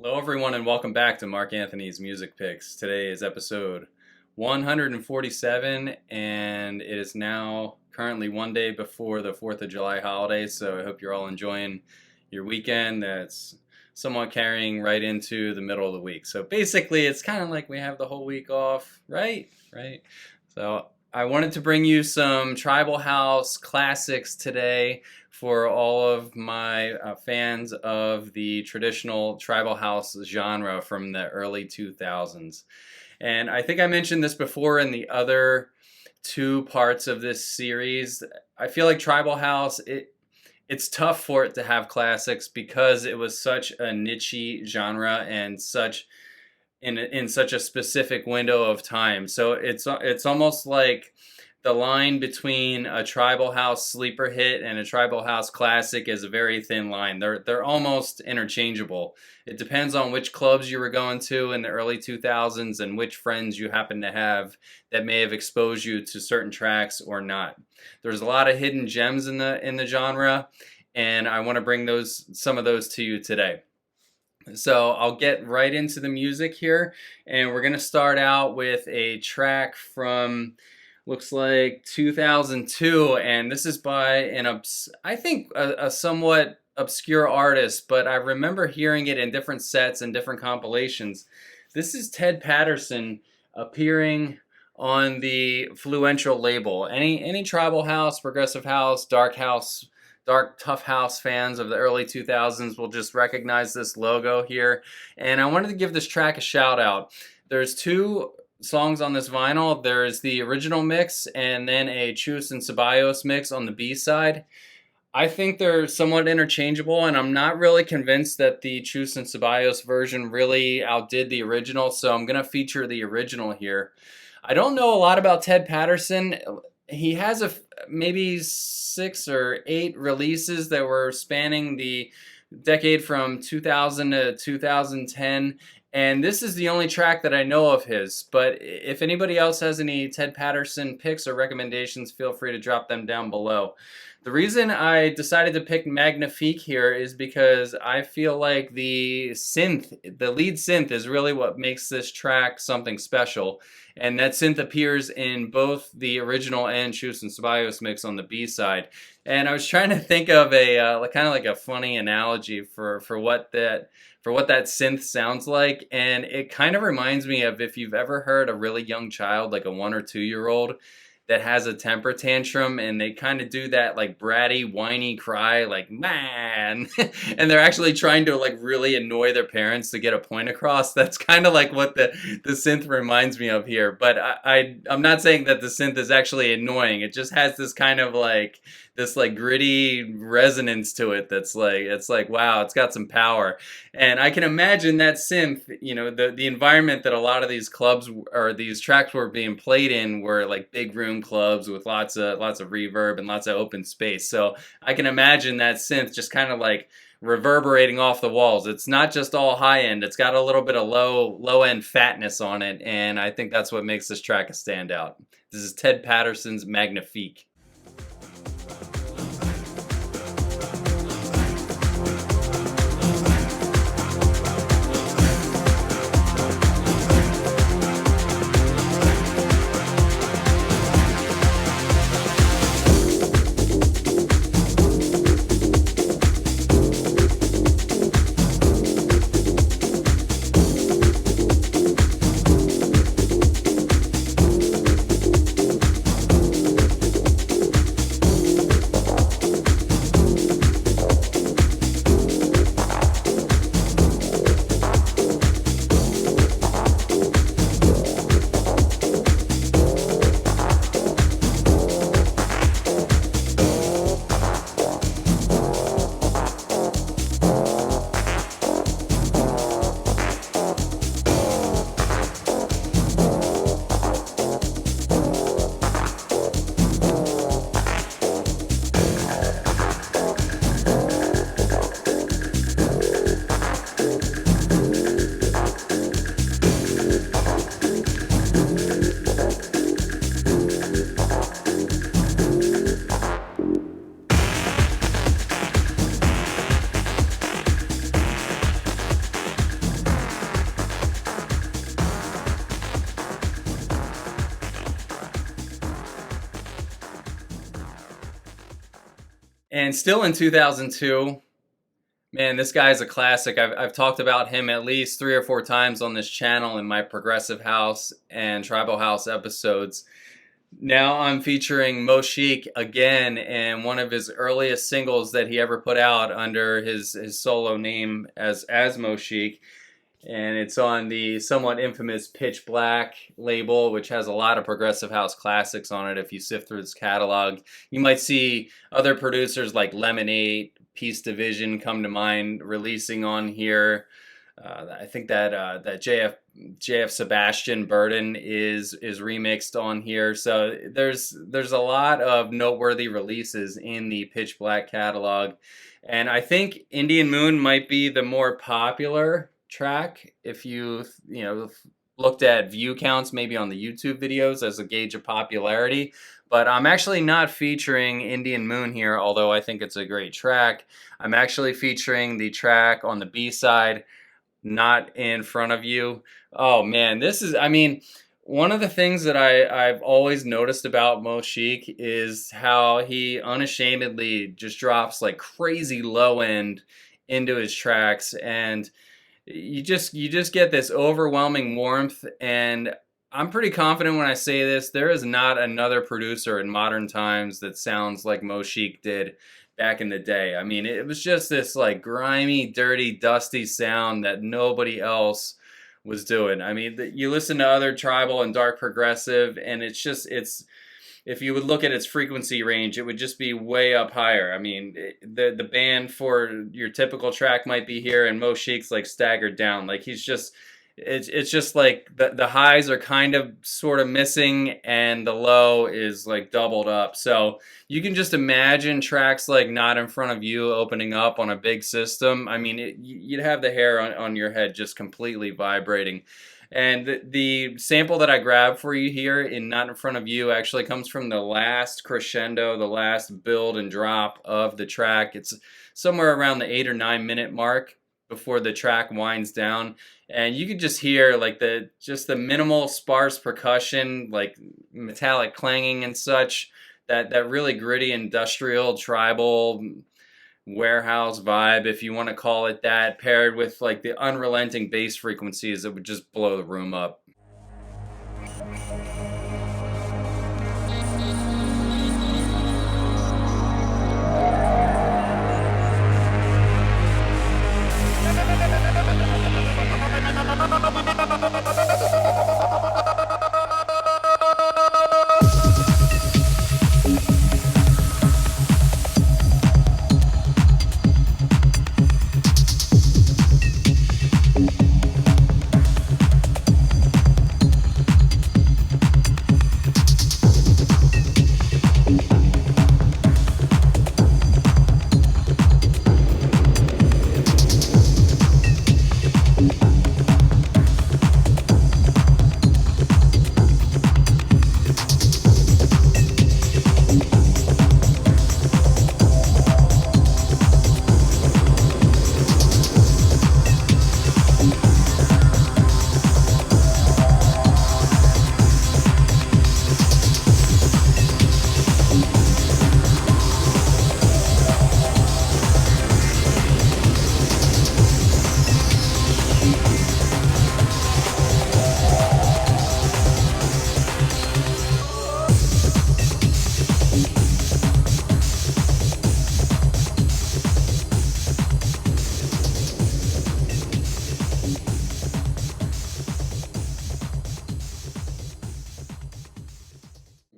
Hello, everyone, and welcome back to Mark Anthony's Music Picks. Today is episode 147, and it is now currently one day before the 4th of July holiday, so I hope you're all enjoying your weekend that's somewhat carrying right into the middle of the week. So basically, it's kind of like we have the whole week off, right? So I wanted to bring you some Tribal House classics today for all of my fans of the traditional Tribal House genre from the early 2000s. And I think I mentioned this before in the other two parts of this series. I feel like Tribal House, it's tough for it to have classics because it was such a niche genre and such in such a specific window of time. So it's almost like the line between a Tribal House sleeper hit and a Tribal House classic is a very thin line. They're almost interchangeable. It depends on which clubs you were going to in the early 2000s and which friends you happen to have that may have exposed you to certain tracks or not. There's a lot of hidden gems in the genre, and I want to bring some of those to you today. So I'll get right into the music here, and we're going to start out with a track from looks like 2002, and this is by I think a somewhat obscure artist, but I remember hearing it in different sets and different compilations. This is Ted Patterson appearing on the Fluential label. Any Tribal House, Progressive House, Dark Tough House fans of the early 2000s will just recognize this logo here. And I wanted to give this track a shout out. There's two songs on this vinyl. There's the original mix and then a Chus and Ceballos mix on the B-side. I think they're somewhat interchangeable, and I'm not really convinced that the Chus and Ceballos version really outdid the original, so I'm going to feature the original here. I don't know a lot about Ted Patterson. He has maybe 6 or 8 releases that were spanning the decade from 2000 to 2010. And this is the only track that I know of his. But if anybody else has any Ted Patterson picks or recommendations, feel free to drop them down below. The reason I decided to pick Magnafique here is because I feel like the lead synth is really what makes this track something special. And that synth appears in both the original and Chus and Ceballos mix on the B-side. And I was trying to think of a kind of like a funny analogy for what that synth sounds like, and it kind of reminds me of if you've ever heard a really young child, like a 1 or 2 year old, that has a temper tantrum, and they kind of do that like bratty, whiny cry, like man, and they're actually trying to like really annoy their parents to get a point across. That's kind of like what the synth reminds me of here. But I'm not saying that the synth is actually annoying. It just has this kind of like this like gritty resonance to it that's like, it's like, wow, it's got some power. And I can imagine that synth, you know, the environment that a lot of these clubs or these tracks were being played in were like big room clubs with lots of reverb and lots of open space. So I can imagine that synth just kind of like reverberating off the walls. It's not just all high end. It's got a little bit of low end fatness on it, and I think that's what makes this track a standout. This is Ted Patterson's Magnafique. And still in 2002, man, this guy's a classic. I've talked about him at least 3 or 4 times on this channel in my Progressive House and Tribal House episodes. Now I'm featuring Moshik again, and one of his earliest singles that he ever put out under his solo name as Moshik. And it's on the somewhat infamous Pitch Black label, which has a lot of Progressive House classics on it. If you sift through his catalog, you might see other producers like Lemonade, Peace Division come to mind releasing on here. I think that JF Sebastian Burden is remixed on here. So there's a lot of noteworthy releases in the Pitch Black catalog, and I think Indian Moon might be the more popular track if you looked at view counts maybe on the YouTube videos as a gauge of popularity. But I'm actually not featuring Indian Moon here, although I think it's a great track. I'm actually featuring the track on the B-side, Not in Front of You. Oh man, this is, I mean, one of the things that I've always noticed about Moshik is how he unashamedly just drops like crazy low end into his tracks, and you just get this overwhelming warmth. And I'm pretty confident when I say this, there is not another producer in modern times that sounds like Moshik did back in the day. I mean, it was just this like grimy, dirty, dusty sound that nobody else was doing. I mean, you listen to other tribal and dark progressive, and it's if you would look at its frequency range, it would just be way up higher. I mean, the band for your typical track might be here, and Moshik's like staggered down. Like he's just, it's just like the highs are kind of sort of missing, and the low is like doubled up. So you can just imagine tracks like Not in Front of You opening up on a big system. I mean, you'd have the hair on your head just completely vibrating. And the sample that I grabbed for you here in Not in Front of You actually comes from the last crescendo, the last build and drop of the track. It's somewhere around the 8 or 9 minute mark before the track winds down. And you could just hear like the minimal sparse percussion, like metallic clanging and such, that really gritty industrial tribal warehouse vibe, if you want to call it that, paired with like the unrelenting bass frequencies that would just blow the room up.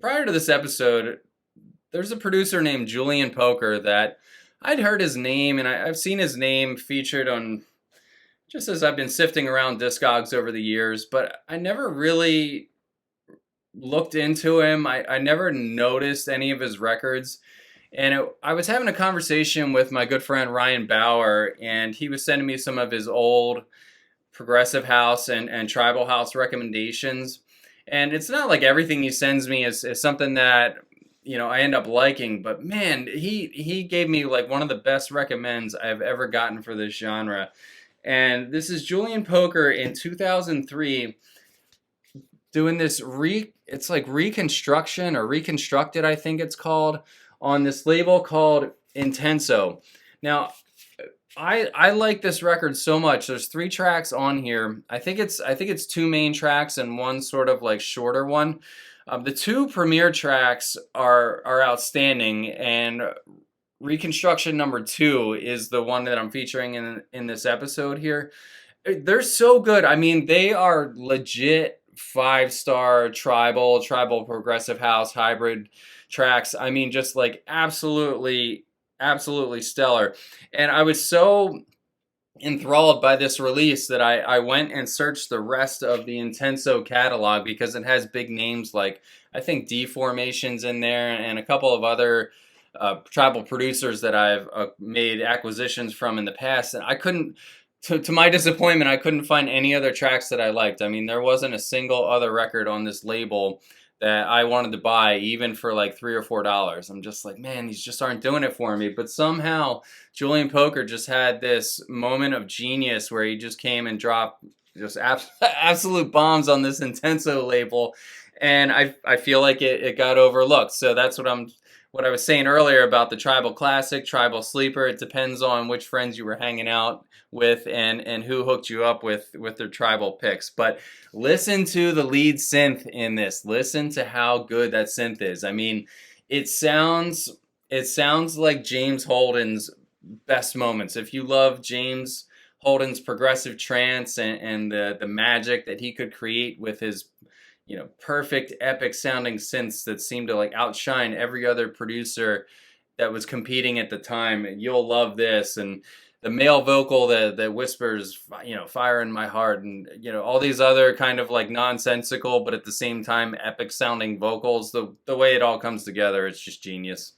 Prior to this episode, there's a producer named Julian Poker that I'd heard his name, and I've seen his name featured on, just as I've been sifting around Discogs over the years, but I never really looked into him. I never noticed any of his records. And I was having a conversation with my good friend Ryan Bauer, and he was sending me some of his old Progressive House and Tribal House recommendations. And it's not like everything he sends me is something that, I end up liking. But man, he gave me like one of the best recommends I've ever gotten for this genre. And this is Julian Poker in 2003 doing this it's like Reconstruction or Reconstructed, I think it's called, on this label called Intenso. Now, I like this record so much. There's 3 tracks on here. I think it's 2 main tracks and one sort of like shorter one. The 2 premiere tracks are outstanding, and Reconstruction number 2 is the one that I'm featuring in this episode here. They're so good. I mean, they are legit 5-star tribal progressive house hybrid tracks. I mean, just like absolutely stellar. And I was so enthralled by this release that I went and searched the rest of the Intenso catalog, because it has big names like, I think, Deformations in there, and a couple of other tribal producers that I've made acquisitions from in the past. And I couldn't, to my disappointment, I couldn't find any other tracks that I liked. I mean, there wasn't a single other record on this label that I wanted to buy, even for like $3 or $4. I'm just like, man, these just aren't doing it for me. But somehow Julian Poker just had this moment of genius where he just came and dropped just absolute bombs on this Intenso label, and I feel like it got overlooked. So that's what I was saying earlier about the tribal classic, tribal sleeper. It depends on which friends you were hanging out with and who hooked you up with their tribal picks. But listen to the lead synth in this. Listen to how good that synth is. I mean, it sounds like James Holden's best moments. If you love James Holden's progressive trance and the magic that he could create with his, you know, perfect epic sounding synths that seemed to like outshine every other producer that was competing at the time, you'll love this. And the male vocal that whispers, you know, fire in my heart, and, you know, all these other kind of like nonsensical but at the same time epic sounding vocals, the way it all comes together, it's just genius.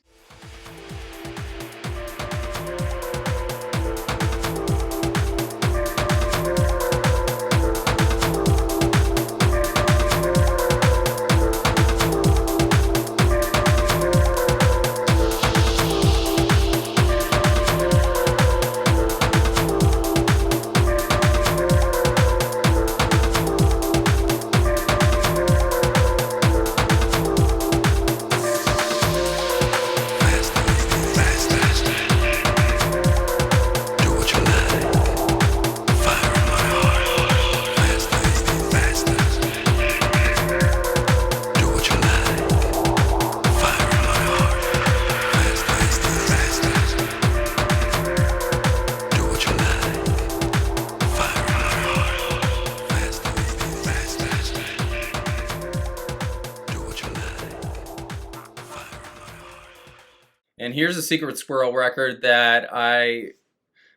And here's a Secret Squirrel record that I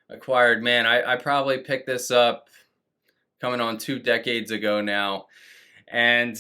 acquired. Man, I probably picked this up coming on 2 decades ago now. And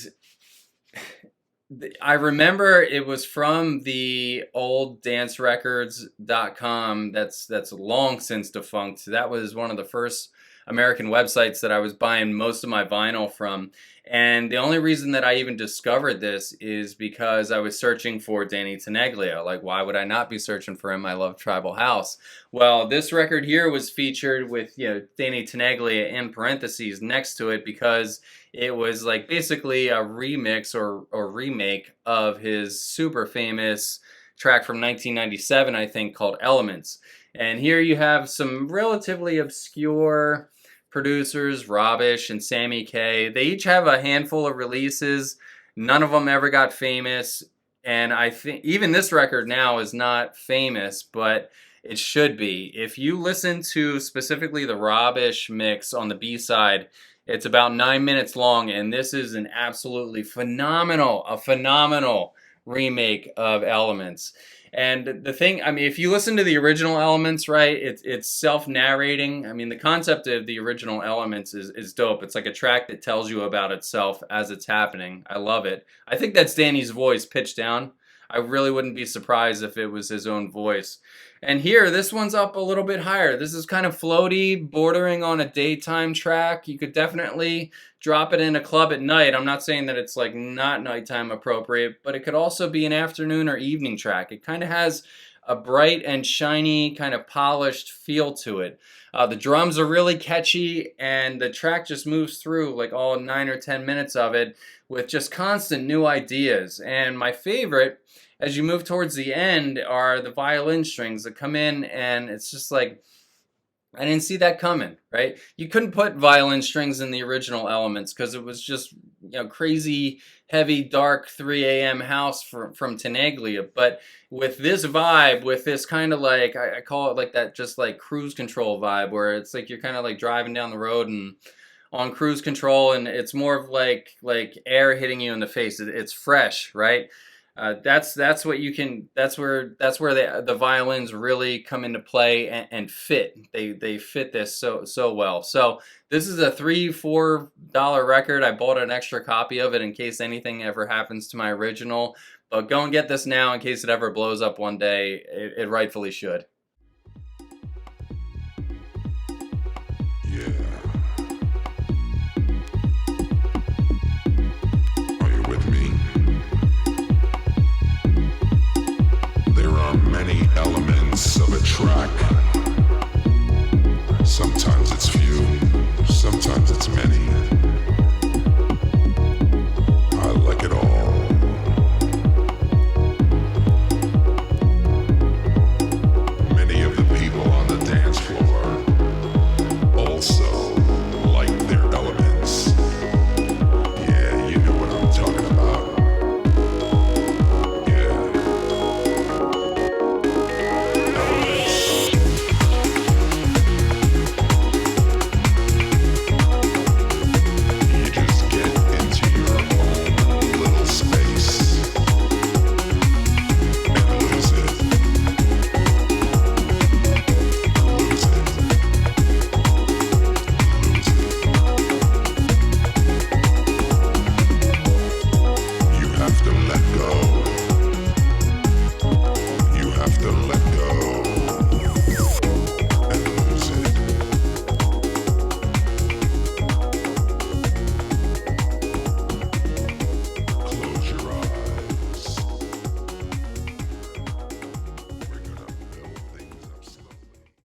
I remember it was from the old dancerecords.com that's long since defunct. That was one of the first American websites that I was buying most of my vinyl from. And the only reason that I even discovered this is because I was searching for Danny Tenaglia. Like, why would I not be searching for him? I love tribal house. Well, this record here was featured with, you know, Danny Tenaglia in parentheses next to it, because it was like basically a remix or remake of his super famous track from 1997, I think, called Elements. And here you have some relatively obscure producers, Robish and Sammy K. They each have a handful of releases. None of them ever got famous. And I think even this record now is not famous, but it should be. If you listen to specifically the Robish mix on the B-side, it's about 9 minutes long, and this is an absolutely phenomenal remake of Elements. And the thing, I mean, if you listen to the original Elements, right, it's self-narrating. I mean, the concept of the original Elements is dope. It's like a track that tells you about itself as it's happening. I love it. I think that's Danny's voice pitched down. I really wouldn't be surprised if it was his own voice. And here, this one's up a little bit higher. This is kind of floaty, bordering on a daytime track. You could definitely drop it in a club at night. I'm not saying that it's like not nighttime appropriate, but it could also be an afternoon or evening track. It kind of has a bright and shiny, kind of polished feel to it. The drums are really catchy, and the track just moves through like all 9 or 10 minutes of it with just constant new ideas. And my favorite as you move towards the end are the violin strings that come in, and it's just like, I didn't see that coming, right? You couldn't put violin strings in the original Elements because it was just, crazy, heavy, dark 3 a.m. house from Tenaglia. But with this vibe, with this kind of like, I call it like that, just like cruise control vibe, where it's like you're kind of like driving down the road and on cruise control, and it's more of like air hitting you in the face. It's fresh, right? That's what you can. That's where the violins really come into play and fit. They fit this so well. So this is a $3-4 record. I bought an extra copy of it in case anything ever happens to my original. But go and get this now in case it ever blows up one day. It rightfully should. Elements of a track. Sometimes it's few, sometimes it's many. I like it all. Many of the people on the dance floor also like their elements. Yeah, you know what I'm talking about.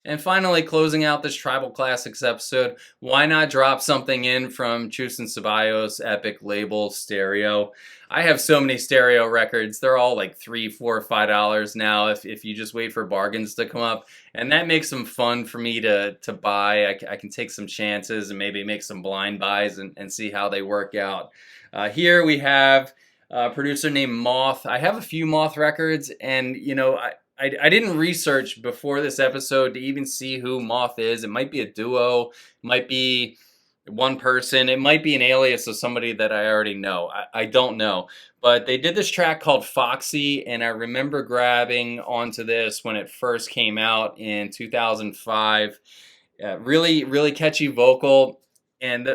And finally, closing out this Tribal Classics episode, why not drop something in from Chus and Ceballos' epic label, Stereo? I have so many Stereo records. They're all like $3, $4, $5 now if you just wait for bargains to come up. And that makes them fun for me to buy. I can take some chances and maybe make some blind buys and see how they work out. Here we have a producer named Moth. I have a few Moth records, and I didn't research before this episode to even see who Moth is. It might be a duo, it might be one person, it might be an alias of somebody that I already know. I don't know. But they did this track called Foxy, and I remember grabbing onto this when it first came out in 2005. Really, really catchy vocal, and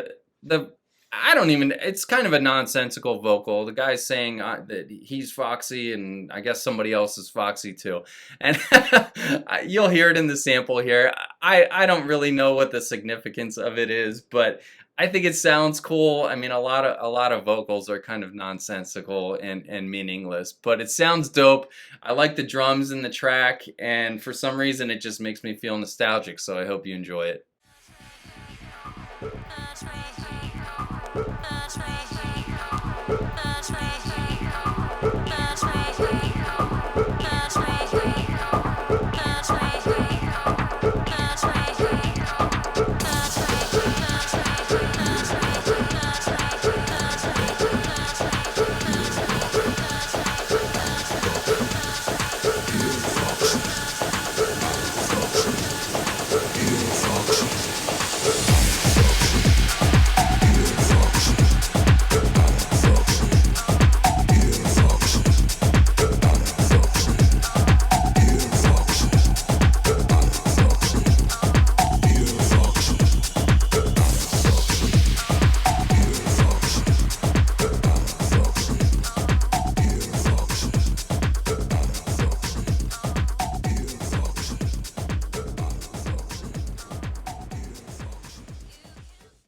it's kind of a nonsensical vocal. The guy's saying that he's Foxy, and I guess somebody else is Foxy too. And you'll hear it in the sample here. I don't really know what the significance of it is, but I think it sounds cool. I mean, a lot of vocals are kind of nonsensical and meaningless, but it sounds dope. I like the drums in the track, and for some reason, it just makes me feel nostalgic, so I hope you enjoy it.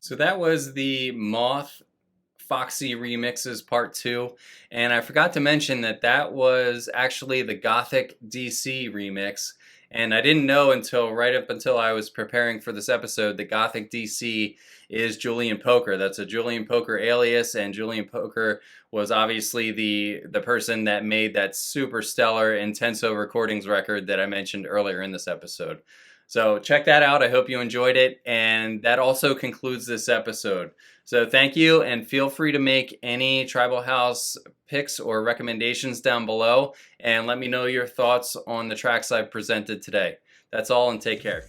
So that was the Moth Foxy remixes part 2, and I forgot to mention that was actually the Gothic DC remix, And I didn't know until right up until I was preparing for this episode that Gothic DC is Julian Poker. That's a Julian Poker alias, and Julian Poker was obviously the person that made that super stellar Intenso recordings record that I mentioned earlier in this episode. So check that out. I hope you enjoyed it. And that also concludes this episode. So thank you, and feel free to make any Tribal House picks or recommendations down below, and let me know your thoughts on the tracks I've presented today. That's all, and take care.